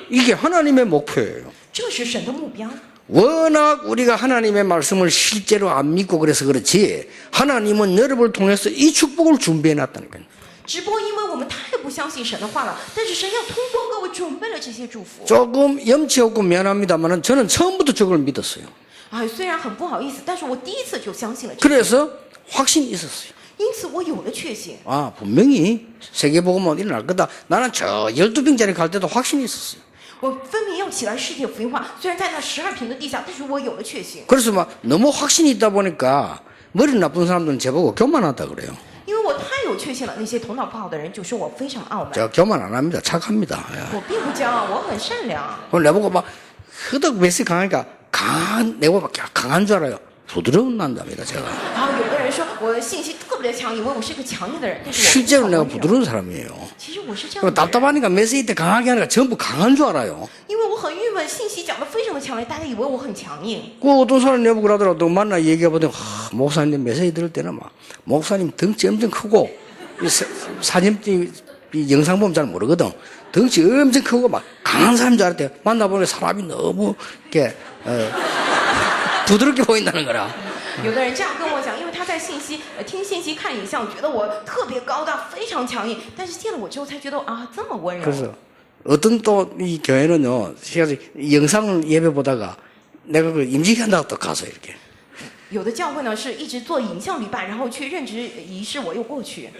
이게 하나님의 목표예요. 这是神的目标。 워낙 우리가 하나님의 말씀을 실제로 안 믿고 그래서 그렇지 하나님은 여러분을 통해서 이 축복을 준비해 놨다니까요. 只不过因为我们太不相信神的话了，但是神要通过各位准备了这些祝福。 조금 염치 없고 미안합니다만 저는 처음부터 저걸 믿었어요. 哎，虽然很不好意思，但是我第一次就相信了这个， 그래서 확신이 있었어요. 因此我有了确信。 아 분명히 세계복음은 일어날 거다. 나는 저 12평짜리 갈 때도 확신이 있었어요. 我分明要起来世界福音化，虽然在那12平的地下，但是我有了确信。 그래서 막 너무 확신이 있다 보니까 머리 나쁜 사람들은 저보고 교만하다 그래요. 因为我太有确信了，那些头脑不好的人就说我非常傲慢。 제가 교만 안 합니다. 착합니다. 예. 我并不骄傲，我很善良。 그럼 내보고 막 허덕 매스 강하니까 내가 강한 줄 알아요. 부드러운 남자입니다, 제가. 然后有的人说我信息特别的强，以为我是个强硬的人，但是我 실제로 很 내가 温柔。 부드러운 사람이에요. 其实我是这样 그리고 的人， 답답하니까 메시지 때 강하게 하니까 전부 강한 줄 알아요. 因为我很郁闷，信息讲的非常的强烈，大家以为我很强硬。 그 어떤 사람 내보고 그러더라도 만나 얘기해보더니 목사님 메시지 들을 때는 막 목사님 덩치 엄청 크고 사진 이 영상 보면 잘 모르거든. 덩치 엄청 크고 막 강한 사람인 줄 알았대. 만나보니 사람이 너무 이렇게 부드럽게 보인다는 거라. 有的人这样跟我讲，因为他在听信息、看影像，觉得我特别高大、非常强硬，但是见了我之后才觉得啊，这么温柔。 그래서 어떤 또 이 교회는요, 제가 영상을 예배 보다가 내가 그 임직한다고 또 가서 이렇게. 有的教会呢是一直做影像礼拜，然后去任职仪式，我又过去。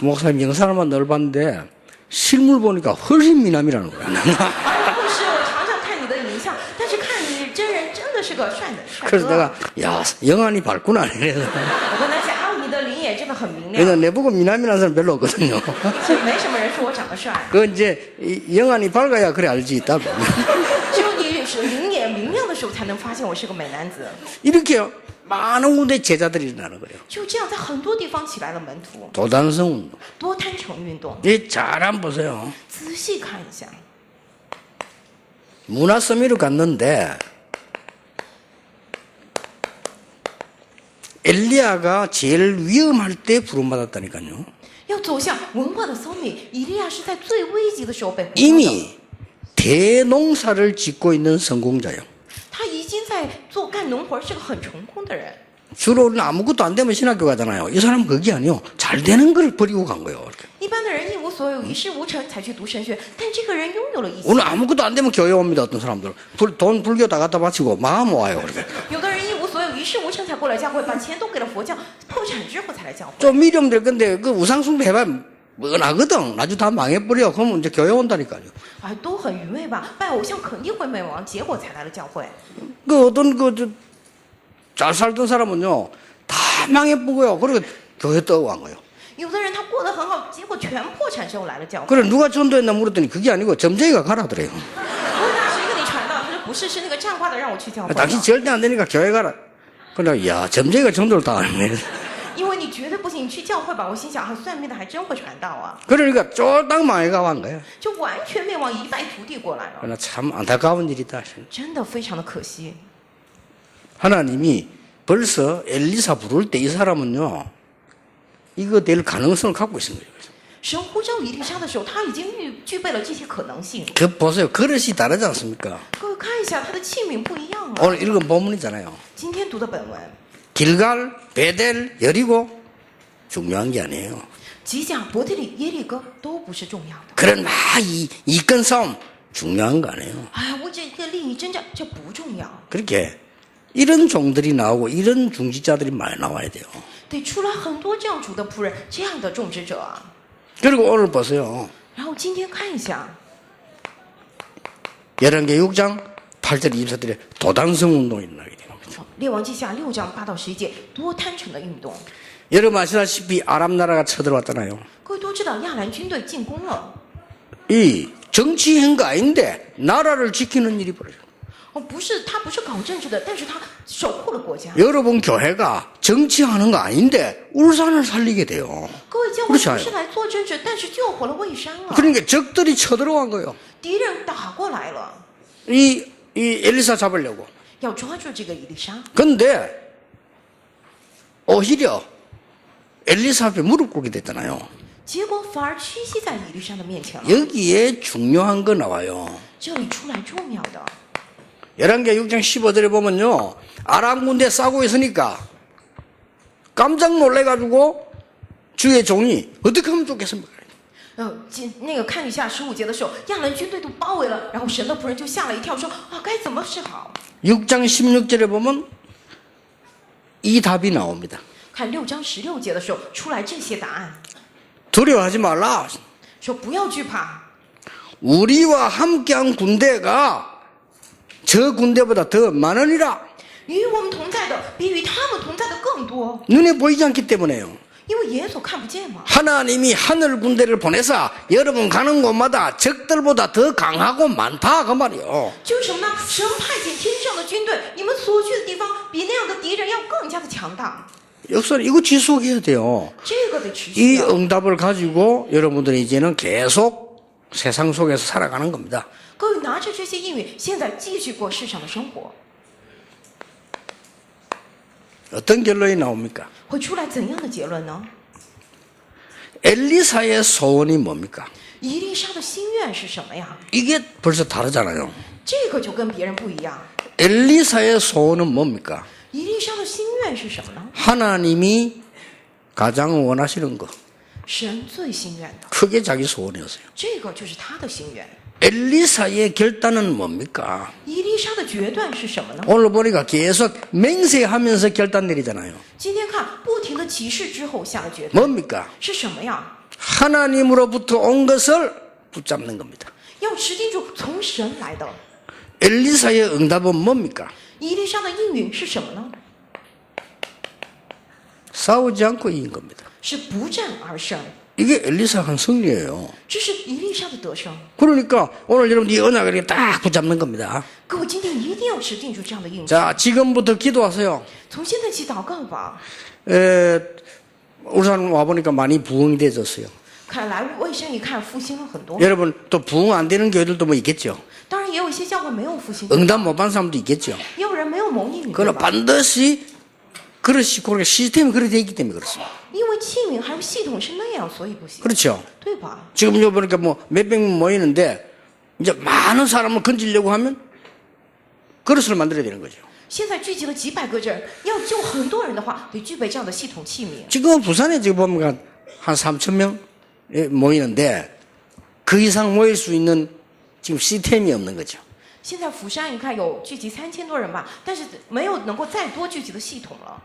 목사님 영상을만 늘 봤는데 실물 보니까 훨씬 미남이라는 거야. 啊，牧师，我常常看你的影像，但是看你真人真的是个帅帅 그래서 哥。 내가 야 영안이 밝구나 이래서. 我跟他讲，啊，你的灵眼真的很明 그래서 亮， 내보고 미남이라는 사람 별로 없거든요. 所以没什么人说我长得帅。 그 이제 영안이 밝아야 그래 알지 있다고. 只有你是灵眼明亮的时候，才能发现我是个美男子。 이렇게 많은 군데 제자들이 일어나는 거예요. 就这样，在很多地方起来了门徒， 도단성 운동. 多摊城运动。 이 잘 한번 보세요. 仔细看一下， 문화서미를 갔는데 엘리야가 제일 위험할 때 부름받았다니까요. 要走向文化的搜密，以利亚是在最危急的时候被呼召的。 이미 대농사를 짓고 있는 성공자예요. 他已经在干农活，是个很成功的人。 주로는 아무것도 안 되면 신학교 가잖아요. 이 사람은 그게 아니에요. 잘 되는 걸 버리고 간 거예요. 이렇게. 一般的人一无所有，一事无成，才去读神学。但这个人拥有了一切。 오늘 아무것도 안 되면 교회 옵니다. 어떤 사람들 돈 불교 다 갖다 바치고 망하면 와요. 이렇게. 有的人一无所有，一事无成才过来教会，把钱都给了佛教，破产之后才来教会。 좀 미련 될 건데 그 우상숭배 해봐 뻔하거든. 나중에 다 망해버려. 그러면 이제 교회 온다니까요. 啊，都很愚昧吧？拜偶像肯定会灭亡，结果才来了教会。 그 어떤 잘 살던 사람은요 다 망해보고요. 그리고 교회 떠고 간 거예요. 有的人他过得很好，结果全破产之后来了教会。 그래 누가 전도했나 물었더니 그게 아니고 점쟁이가 가라더래요. 问他谁给你传道？他说不是，是那个占卦的让我去教会的。 당신 절대 안 되니까 교회 가라. 그래 야 점쟁이가 전도를 다 하네. 因为你绝对不行，你去教会吧。我心想，啊，算命的还真会传道啊， 그러니까 쫄딱 망해가 간 거야. 就完全灭亡，一败涂地过来了， 그러나 참 안타까운 일이다. 真的非常的可惜。 하나님이 벌써 엘리사 부를 때 이 사람은요 이거 될 가능성을 갖고 있는 거예요. 神呼召以利沙的时候，他已经具备了这些可能性。 그 보세요. 그릇이 다르지 않습니까? 各位看一下，他的器皿不一样啊。 오늘 읽은 본문이잖아요. 今天读的本文， 길갈, 베델, 여리고 중요한 게 아니에요. 吉甲、伯特利、耶利哥都不是重要的。 그런 이권 싸움 중요한 거 아니에요. 哎呀，为这个利益征战，这不重要。 그렇게 이런 종들이 나오고 이런 중지자들이 많이 나와야 돼요. 得出来很多这样主的仆人，这样的种植者啊。 그리고 오늘 보세요. 然后今天看一下， 열왕기 6장 8절 24절에 도단성 운동이 일어나게 되는 겁니다. 列王记下6章8到11节，多摊城的运动。 여러분 아시다시피 아람 나라가 쳐들어왔잖아요. 各位都知道，亚兰军队进攻了。 이 정치한 거 아닌데 나라를 지키는 일이 벌어져요. 哦，不是，他不是搞政治的，但是他守护了国家。 여러분 교회가 정치하는 거 아닌데 울산을 살리게 돼요. 各位教会不是来做政治，但是救活了蔚山啊！ 그러니까 적들이 쳐들어간 거예요. 敌人打过来了， 이 엘리사 잡으려고. 要抓住这个以利沙。 근데 오히려 엘리사 앞에 무릎 꿇게 됐잖아요. 结果反而屈膝在以利沙的面前了。 여기에 중요한 거 나와요. 这里出来重要的， 열왕기 6장 15절에 보면요. 아람 군대 싸고 있으니까 깜짝 놀래가지고 주의 종이 어떻게 하면 좋겠습니까? 那个看一下15节的时候，亚兰军队都包围了，然后神的仆人就吓了一跳，说啊，该怎么是好？ 6장 16절에 보면 이 답이 나옵니다. 看6章16节的时候，出来这些答案， 두려워하지 말라. 说不要惧怕， 우리와 함께한 군대가 저 군대보다 더 많으니라. 与我们同在的比与他们同在的更多， 눈에 보이지 않기 때문에요. 因为耶稣看不见嘛。 하나님이 하늘 군대를 보내서 여러분 가는 곳마다 적들보다 더 강하고 많다 그 말이요. 就是什么呢？神派遣天上的军队，你们所去的地方比那样的敌人要更加的强大。 역사는 이거 지속해야 돼요. 这个得持 이 续的。 응답을 가지고 여러분들이 이제는 계속 세상 속에서 살아가는 겁니다. 各位拿着这些应允，现在继续过世上的生活， 어떤 결론이 나옵니까? 会出来怎样的结论呢？ 엘리사의 소원이 뭡니까? 以利沙的心愿是什么呀？ 이게 벌써 다르잖아요. 这个就跟别人不一样。 엘리사의 소원은 뭡니까? 以利沙的心愿是什么呢？ 하나님이 가장 원하시는 거. 神最心愿的， 그게 자기 소원이었어요. 这个就是他的心愿。 엘리사의 결단은 뭡니까? 以利沙的决断是什么呢？ 오늘 보니까 계속 맹세하면서 결단 내리잖아요. 今天看不停的启示之后下的决断 뭡니까? 是什么呀？ 하나님으로부터 온 것을 붙잡는 겁니다. 要持定住从神来的。 엘리사의 응답은 뭡니까? 以利沙的应允是什么呢？ 싸우지 않고 이긴 겁니다. 是不战而胜， 이게 엘리사가 한 승리예요. 这是以利沙的得胜。 그러니까 오늘 여러분 이 언약을 이렇게 딱 붙잡는 겁니다. 各位今天一定要持定住这样的应许， 자, 지금부터 기도하세요. 从现在起祷告吧。 울산 와보니까 많이 부흥이 되졌어요. 看来蔚山一看复兴了很多， 여러분 또 부흥 안 되는 교회들도 뭐 있겠죠. 当然也有一些教会没有复兴， 응답 못 받은 사람도 있겠죠. 也有人没有蒙应允，对 그러나 吧？ 반드시 그렇지, 그렇게 시스템이 그렇게 되어 있기 때문에 그렇습니다. 因为器皿还有系统是那样，所以不行， 그렇죠. 对吧？ 지금 요 보니까 뭐 몇백 명 모이는데 이제 많은 사람을 건지려고 하면 그릇을 만들어야 되는 거죠. 现在聚集了几百个人，要救很多人的话，得具备这样的系统器皿。 지금 부산에 지금 보면 한 3,000명 모이는데 그 이상 모일 수 있는 지금 시스템이 없는 거죠. 现在釜山你看有聚集3000多人吧，但是没有能够再多聚集的系统了。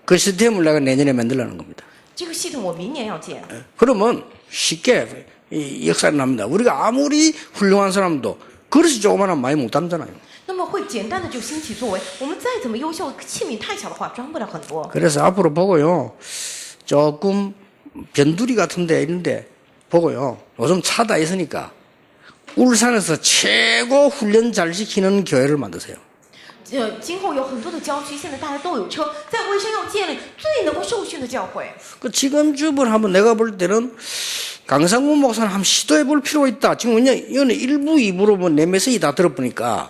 그 시스템을 내가 내년에 만들려는 겁니다. 这个系统我明年要建， 그러면 쉽게 이 역사를 납니다. 우리가 아무리 훌륭한 사람도 그릇이 조그마한 많이 못 담잖아요. 那么会简单的就兴起作为。我们再怎么优秀，器皿太小的话装不了很多。 그래서 앞으로 보고요. 조금 변두리 같은 데 있는데 보고요. 요즘 차다 있으니까 울산에서 최고 훈련 잘 시키는 교회를 만드세요. 今后有很多的郊区，现在大家都有车，在蔚山要建立最能够受训的教会。 그 지금 주변 한번 내가 볼 때는 강상구 목사는 한번 시도해 볼 필요가 있다. 지금 이거는 1부, 2부로 뭐 내 메시지 다 들어보니까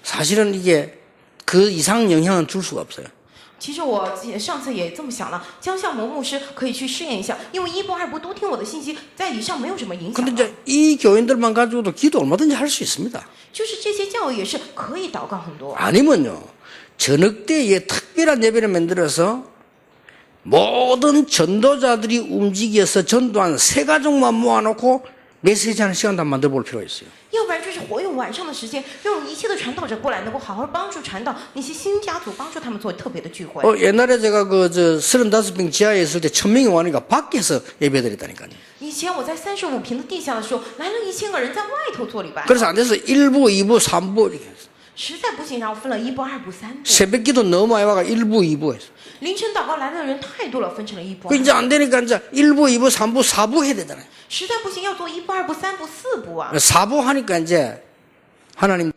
사실은 이게 그 이상 영향은 줄 수가 없어요. 其实我上次也这么想了，江向谋牧师可以去试验一下，因为一部二部都听我的信息，在以上没有什么影响 근데 了。 이제 이 교인들만 가지고도 기도 얼마든지 할 수 있습니다. 就是这些教育也是可以祷告很多。 아니면요, 저녁 때에 특별한 예배를 만들어서 모든 전도자들이 움직여서 전도한 3가족만 모아놓고 메시지하는 시간도 한번 만들어 볼 필요가 있어요. 要不然就是活用晚上的时间，用一切的传道者过来，能够好好帮助传道那些新家族，帮助他们做特别的聚会。 옛날에 제가 35평 지하에 있을 때 1000명이 와니까 밖에서 예배 드렸다니까요. 以前我在35平的地下的时候，来了1000个人在外头做礼拜， 그래서 안 돼서 1부, 2부, 3부 이렇게 했어요. 实在不行，然后分了1部、2部、3部。 새벽 기도 너무 많이 와가 1부, 2부 했어요. 凌晨祷告来的人太多了，分成了1部、 그 2 이제 部。 안 되니까 이제 1부, 2부, 3부, 4부 해야 되잖아요. 实在不行，要做1部、2部、3部、4部啊。 4부 하니까 이제 하나님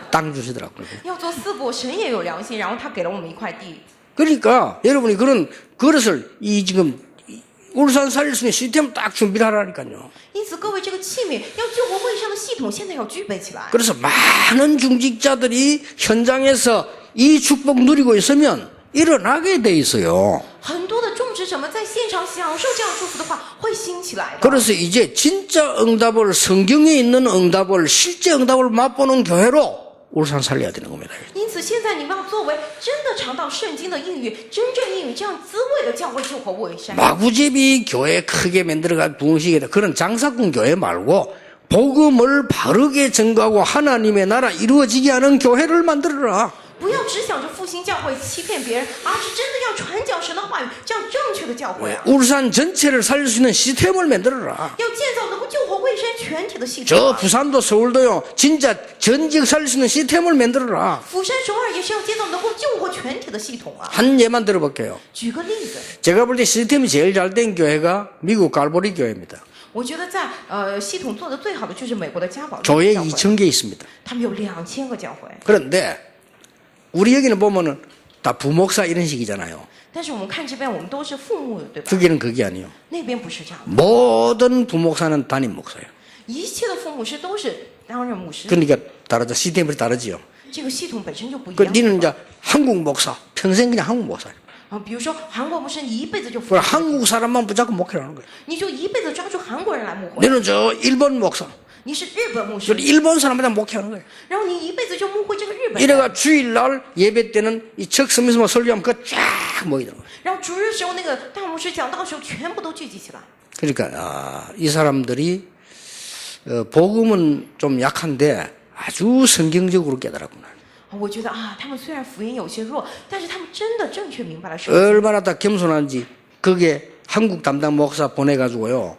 땅 주시더라고요. 要做4部，神也有良心，然后他给了我们一块地。 그러니까 여러분이 그런 그릇을 이 지금 울산 살릴 수 있는 시스템을 딱 준비를 하라니까요. 因此，各位这个器皿要救活会上的系统，现在要具备起来。 그래서 많은 중직자들이 현장에서 이 축복 누리고 있으면 일어나게 돼 있어요. 很多的种植者们在现场享受这样祝福的话，会兴起来的。 그래서 이제 진짜 응답을 성경에 있는 응답을 실제 응답을 맛보는 교회로 울산 살려야 되는 겁니다. 因此，现在你们要作为真的尝到圣经的应允、真正应允这样滋味的教会救活为山。 마구제비 교회 크게 만들어가 부흥시키다 그런 장사꾼 교회 말고 복음을 바르게 전가하고 하나님의 나라 이루어지게 하는 교회를 만들어라. 不要只想着复兴教会欺骗别人，而是真的要传讲神的话语，这样正确的教会啊！ 울산 전체를 살릴 수 있는 시스템을 만들어라. 要建造能够救活会蔚山全体的系统 저 啊。 부산도 서울도요. 진짜 전 지역 살릴 수 있는 시스템을 만들어라. 釜山、首尔也是要建造能够救活全体的系统啊。 한 예만 들어볼게요. 举个例子， 제가 볼 때 시스템이 제일 잘 된 교회가 미국 갈보리 교회입니다. 我觉得在系统做的最好的就是美国的嘉宝 교회 教会， 2,000개 있습니다. 他们有2000个教会。 그런데 우리 여기는 보면은 다 부목사 이런 식이잖아요. 但是我们看这边，我们都是父母，对吧？ 거기는 그게 아니에요. 那边不是这样的， 모든 부목사는 담임 목사예요. 一切的父母师都是担任牧师， 그러니까 다르죠. 시스템이 다르지요. 这个系统本身就不一 그 样。 니는 이제 한국 목사, 평생 그냥 한국 목사예요. 啊，比如说韩国牧师，你一辈子就服 그 한국 사람만 붙잡고 목회하는 거예요. 你就一辈子抓住韩国人来牧会。 너는 저 일본 목사, 你是日本牧 저 师， 일본 사람마다 목회하는 거예요. 然后你一辈子就牧会这个日本人， 이래가 주일날 예배 때는 이 척섬에서 설교하면 그거 쫙 모이더라고요. 然后主日时候那个大牧师讲道的时候，全部都聚集起来。 그러니까 이 사람들이 복음은 좀 약한데 아주 성경적으로 깨달았구나. 我觉得啊，他们虽然福音有些弱，但是他们真的正确明白了圣经。 얼마나 다 겸손한지 그게 한국 담당 목사 보내가지고요.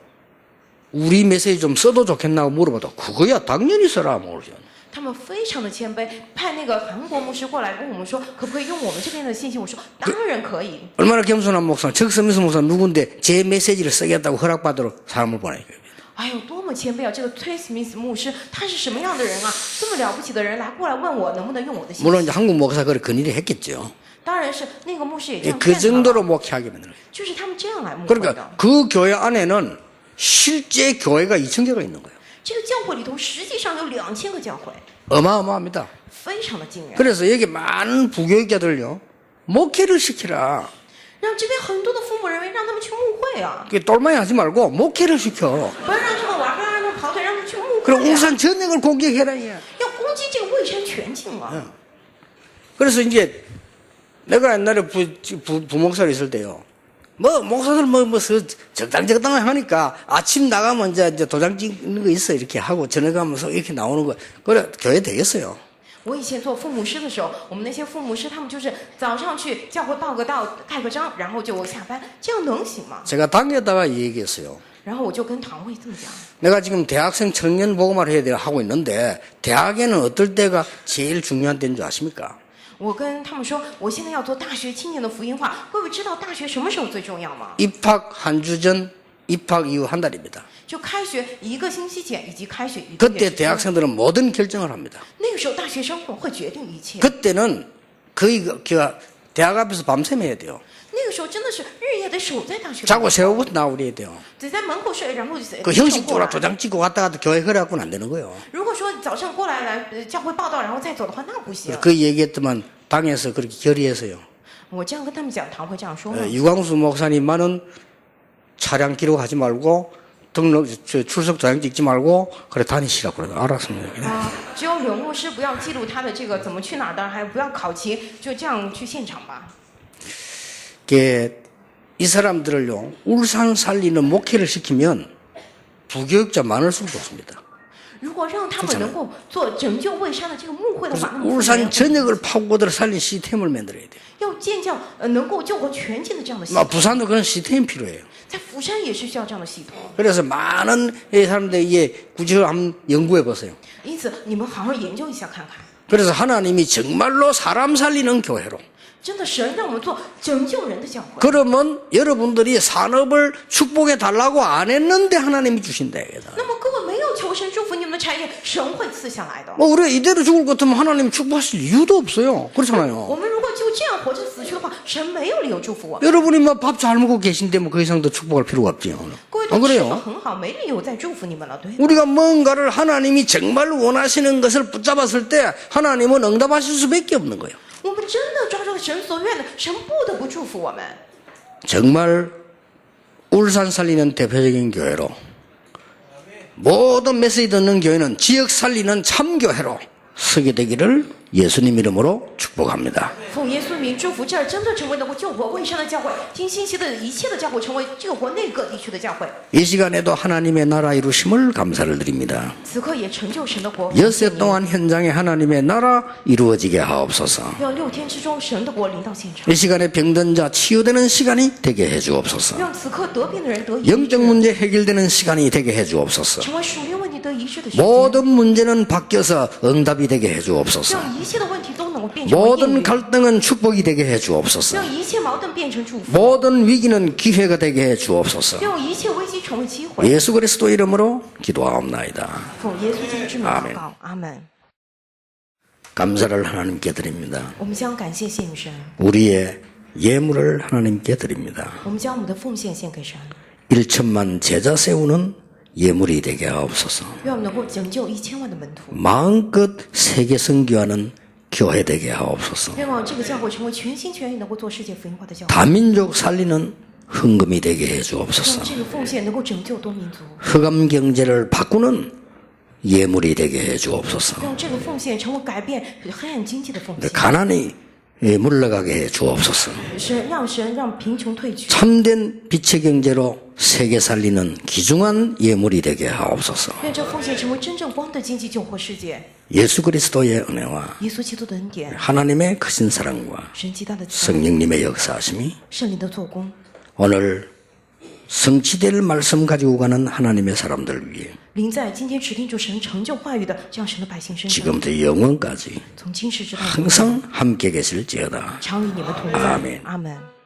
우리 메시지 좀 써도 좋겠나고 물어봐도 그거야 당연히 써라 모르죠. 他们非常的谦卑，派那个韩国牧师过来跟我们说，可不可以用我们这边的信息？我说当然可以。 얼마나 겸손한 목사, 적성미스 목사 누군데 제 메시지를 쓰겠다고 허락받으러 사람을 보내요. 哎呦，多么谦卑啊！这个崔斯密斯牧师他是什么样的人啊？这么了不起的人来过来问我能不能用我的信 물론 息？ 이제 한국 목사 그걸 건의를 했겠죠. 当然是那个牧师也这样 그 看他 정도로 了， 목회하게 만들어요. 就是他们这样来牧会 그러니까 的。 그 교회 안에는 실제 교회가 2,000개가 있는 거예요. 这个教会里头实际上有2000个教会， 어마어마합니다. 非常的惊人。 그래서 여기 많은 부교육자들요 목회를 시키라. 让这边很多的父母认为让他们去牧会啊， 그 똘마이 하지 말고 목회를 시켜. 不要让他们玩，不要让他们跑腿，让他们去牧 그럼 会、啊。 울산 전역을 공격해라. 얘. 要攻击这个蔚山全境啊！ 그래서 이제 내가 옛날에 부목사로 있을 때요. 뭐 목사들 적당적당 하니까 아침 나가면 이제 도장 찍는 거 있어 이렇게 하고 저녁 가면서 이렇게 나오는 거 그래 교회 되겠어요. 我以前做父母师的时候，我们那些父母师他们就是早上去教会报个到、盖个章，然后就下班，这样能行吗？ 제가 당에다가 얘기했어요. 然后我就跟堂会这么讲， 내가 지금 대학생 청년 복음화를 해야 돼 하고 있는데 대학에는 어떨 때가 제일 중요한 때인 줄 아십니까? 我跟他们说，我现在要做大学青年的福音化，各位知道大学什么时候最重要吗？ 입학 한 주 전, 입학 이후 한 달입니다. 就开学1个星期前以及开学1个月 그때 之间。 대학생들은 모든 결정을 합니다. 那个时候大学生会决定一切。 그때는 거의 대학 앞에서 밤샘 해야 돼요. 那个时候真的是日夜得守在大学门口， 자고 새우부터 나오려야 돼요. 得在门口睡，然后 그 清晨 형식 过来 쪽으로 도장 찍고 갔다 갔다 교회 그래갖고는 안 되는 거예요. 如果说早上过来教会报道，然后再走的话，那不行。 그 얘기했더만 당에서 그렇게 결의해서요. 我这样跟他们讲，堂会这样说吗？ 유광수 목사님만은 차량 기록하지 말고 출석 도장 찍지 말고 그래 다니시라고 그래요. 알았습니다. 啊，只有柳牧师不要记录他的这个怎么去哪儿的，还不要考勤，就这样去现场吧。 이 사람들을요 울산 살리는 목회를 시키면 부교육자 많을수록 좋습니다. 如果让他们能够做拯救蔚山的这个牧会的 그래서 话，那么 울산 전역을 파고들어 살린 시스템을 만들어야 돼요. 要建造能够救活全境的这样的系 막 统， 부산도 그런 시스템이 필요해요. 在釜山也是需要这样的系统。 그래서 많은 사람들이 이게 구체적으로 한번 연구해 보세요. 因此，你们好好研究一下看看， 그래서 하나님이 정말로 사람 살리는 교회로 真的神让我们做拯救人的教会。 그러면 여러분들이 산업을 축복해 달라고 안 했는데 하나님이 주신다 이거다. 那么各位没有求神祝福你们的产业，神会赐下来的。 뭐 우리가 이대로 죽을 것 같으면 하나님 축복하실 이유도 없어요. 我 그렇잖아요. 们如果就这样活着死去的话，神没有理由祝福我们。 여러분이 뭐 밥 잘 먹고 계신데 뭐 그 이상 더 축복할 필요가 없지요. 各位 안 都吃的 그래요? 很好，没理由再祝福你们了，对？ 우리가 뭔가를 하나님이 정말 원하시는 것을 붙잡았을 때 하나님은 응답하실 수밖에 없는 거예요. 我们真的抓住了神所愿的，神不得不祝福我们。 정말 울산 살리는 대표적인 교회로 모든 메시지 듣는 교회는 지역 살리는 참교회로 서게 되기를 예수님 이름으로 축복합니다. 奉耶稣名祝福这儿真的成为能够救活未生的教会，听信息的一切的教会成为救活内各地区的教会。 이 시간에도 하나님의 나라 이루심을 감사를 드립니다. 此刻也成就神的国。 엿새 동안 현장에 하나님의 나라 이루어지게 하옵소서. 让6天之中神的国临到现场， 이 시간에 병든 자 치유되는 시간이 되게 해 주옵소서. 让此刻得病的人得医 영적 治， 문제 해결되는 시간이 되게 해 주옵소서. 成为属灵问题得医治的时间， 모든 문제는 바뀌어서 응답이 되게 해 주옵소서. 让一切的问题都能够变成为应 모든 允， 갈등은 축복이 되게 해 주옵소서. 让一切矛盾变成祝福， 모든 위기는 기회가 되게 해 주옵소서. 让一切危机成为机会。 예수 그리스도 이름으로 기도하옵나이다. 奉耶稣基督之名祷告，阿门。 감사를 하나님께 드립니다. 我们将感谢献神， 우리의 예물을 하나님께 드립니다. 我们将我们的奉献献给神， 1천만 제자 세우는 예물이 되게 하옵소서. 愿我们能够拯救1000万的门徒， 마음껏 세계 선교하는 교회 되게 하옵소서. 愿望这个教会成为全心全意能够做世界福音化的教会， 다민족 살리는 헌금이 되게 해 让 주옵소서. 这个奉献能够拯救多民族， 흑암 경제를 바꾸는 예물이 되게 해 주옵소서. 让这个奉献成为改变黑暗经济的奉献， 가난이 물러가게 해 주옵소서. 神让贫穷退去， 참된 빛의 경제로 세계 살리는 귀중한 예물이 되게 하옵소서. 愿这奉献成为真正光的经济救活世界。 예수 그리스도의 은혜와 耶稣基督的恩典， 하나님의 크신 사랑과 神极大的慈爱， 성령님의 역사하심이 圣灵的做工， 오늘 성취될 말씀 가지고 가는 하나님의 사람들 위해 临在今天指定主神成就话语的这样神的百姓身上， 지금부터 영원까지 从今时直到永远 항상 함께 계실지어다. 常与你们同在。 아멘 阿门。